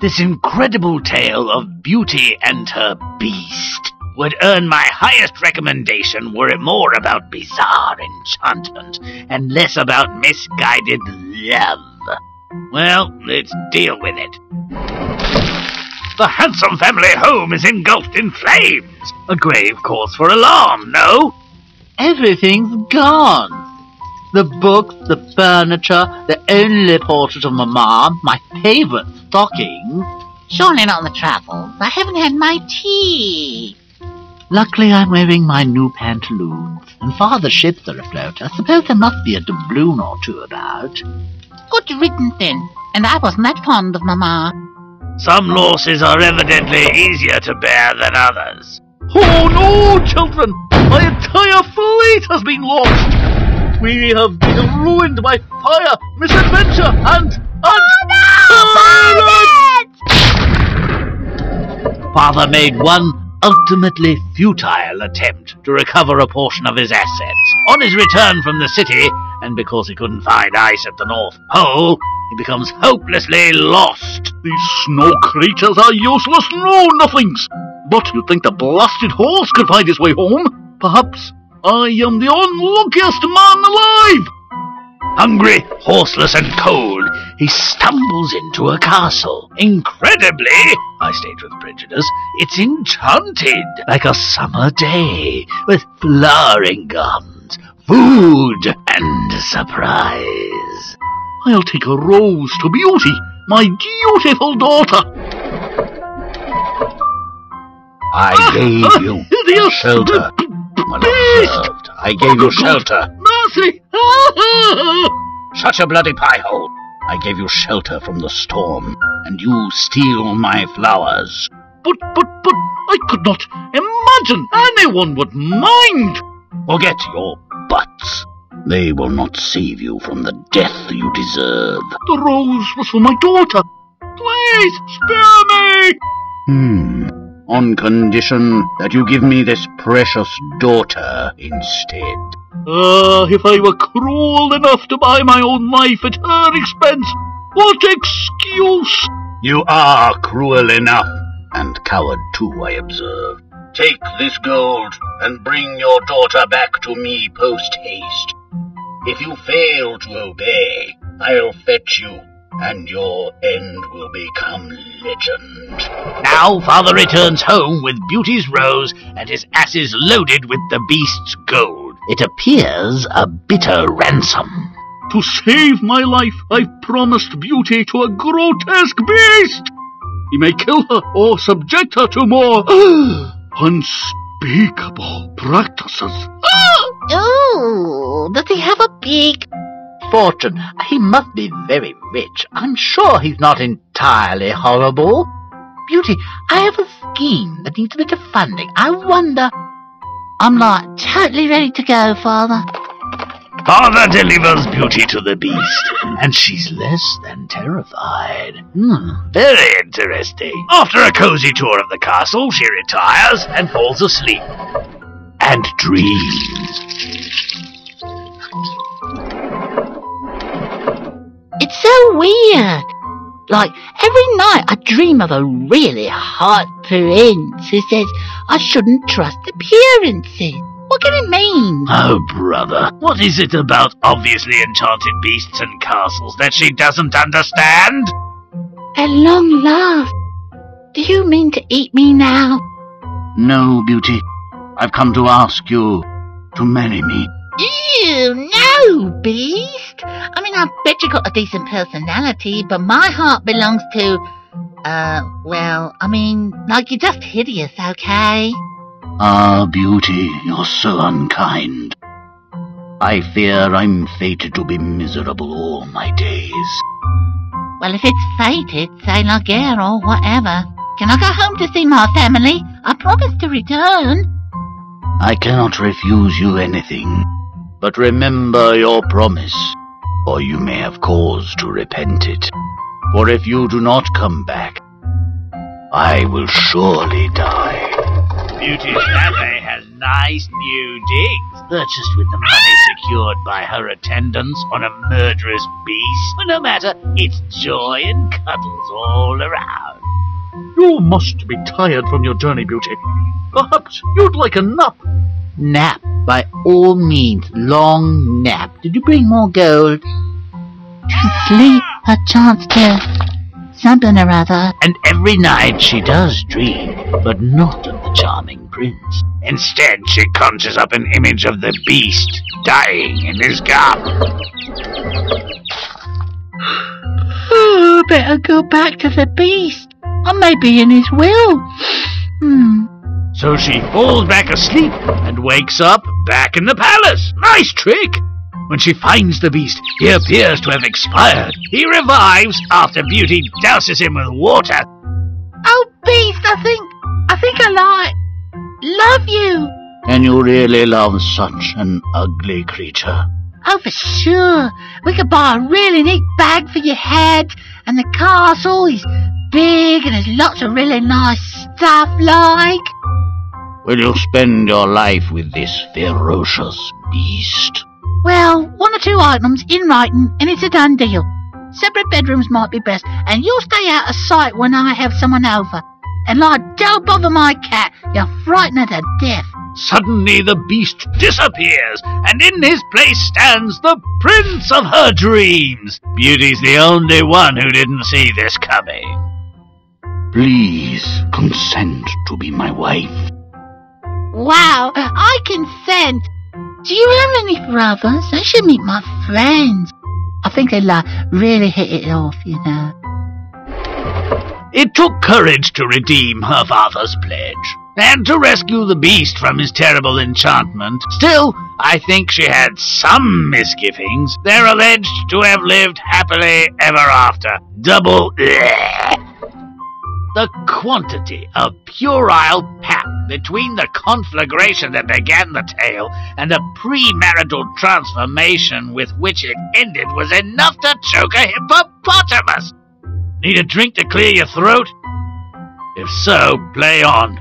This incredible tale of Beauty and her Beast would earn my highest recommendation were it more about bizarre enchantment and less about misguided love. Well, let's deal with it. The handsome family home is engulfed in flames. A grave cause for alarm, no? Everything's gone. The books, the furniture, the only portrait of Mamma, my favourite stocking. Surely not the truffles. I haven't had my tea. Luckily I'm wearing my new pantaloons, and Father's ships are afloat. I suppose there must be a doubloon or two about. Good riddance then, and I wasn't that fond of Mamma. Some losses are evidently easier to bear than others. Oh no, children! My entire fleet has been lost! We have been ruined by fire, misadventure, and Father made one ultimately futile attempt to recover a portion of his assets. On his return from the city, and because he couldn't find ice at the North Pole, he becomes hopelessly lost. These snow creatures are useless know-nothings. But you'd think the blasted horse could find his way home. Perhaps I am the unluckiest man alive. Hungry, horseless, and cold, he stumbles into a castle. Incredibly, I state with prejudice, it's enchanted like a summer day, with flowering gardens, food, and surprise. I'll take a rose to Beauty, my beautiful daughter. I gave you shelter. Well observed. I gave you shelter. Mercy! Shut your bloody pie-hole. I gave you shelter from the storm, and you steal my flowers. But, I could not imagine anyone would mind. Forget your buts. They will not save you from the death you deserve. The rose was for my daughter. Please, spare me! On condition that you give me this precious daughter instead. If I were cruel enough to buy my own life at her expense, what excuse? You are cruel enough, and coward too, I observe. Take this gold, and bring your daughter back to me post-haste. If you fail to obey, I'll fetch you, and your end will become legend. Now Father returns home with Beauty's rose and his asses loaded with the beast's gold. It appears a bitter ransom. To save my life, I've promised Beauty to a grotesque beast. He may kill her or subject her to more unspeakable practices. Oh, does he have a big fortune? He must be very rich. I'm sure he's not entirely horrible. Beauty, I have a scheme that needs a bit of funding. I wonder... I'm not totally ready to go, Father. Father delivers Beauty to the beast, and she's less than terrified. Very interesting. After a cozy tour of the castle, she retires and falls asleep. And dreams. It's so weird. Like, every night I dream of a really hot prince who says I shouldn't trust appearances. What can it mean? Oh, brother, what is it about obviously enchanted beasts and castles that she doesn't understand? At long last. Do you mean to eat me now? No, Beauty. I've come to ask you to marry me. Ew, no, beast. I mean, I bet you got a decent personality, but my heart belongs to, well, I mean, like, you're just hideous, okay? Ah, Beauty, you're so unkind. I fear I'm fated to be miserable all my days. Well, if it's fated, say la guerre or whatever. Can I go home to see my family? I promise to return. I cannot refuse you anything. But remember your promise, or you may have cause to repent it. For if you do not come back, I will surely die. Beauty's family has nice new digs, purchased with the money secured by her attendance on a murderous beast. No matter, it's joy and cuddles all around. You must be tired from your journey, Beauty. Perhaps you'd like a nap. Nap, by all means, long nap. Did you bring more gold? To sleep, a chance to something or other. And every night she does dream, but not of the charming prince. Instead, she conjures up an image of the beast dying in his garden. Oh, better go back to the beast. I may be in his will. So she falls back asleep and wakes up back in the palace. Nice trick! When she finds the beast, he appears to have expired. He revives after Beauty douses him with water. Oh, beast, I think I love you. And you really love such an ugly creature? Oh, for sure. We could buy a really neat bag for your head, and the castle is big and there's lots of really nice stuff like. Will you spend your life with this ferocious beast? Well, 1 or 2 items in writing, and it's a done deal. Separate bedrooms might be best, and you'll stay out of sight when I have someone over. And don't bother my cat, you'll frighten her to death. Suddenly the beast disappears, and in his place stands the prince of her dreams. Beauty's the only one who didn't see this coming. Please consent to be my wife. Wow, I consent. Do you have any brothers? I should meet my friends. I think they'll really hit it off, you know. It took courage to redeem her father's pledge, and to rescue the beast from his terrible enchantment. Still, I think she had some misgivings. They're alleged to have lived happily ever after. Double the quantity of puerile pap between the conflagration that began the tale and the premarital transformation with which it ended was enough to choke a hippopotamus. Need a drink to clear your throat? If so, play on.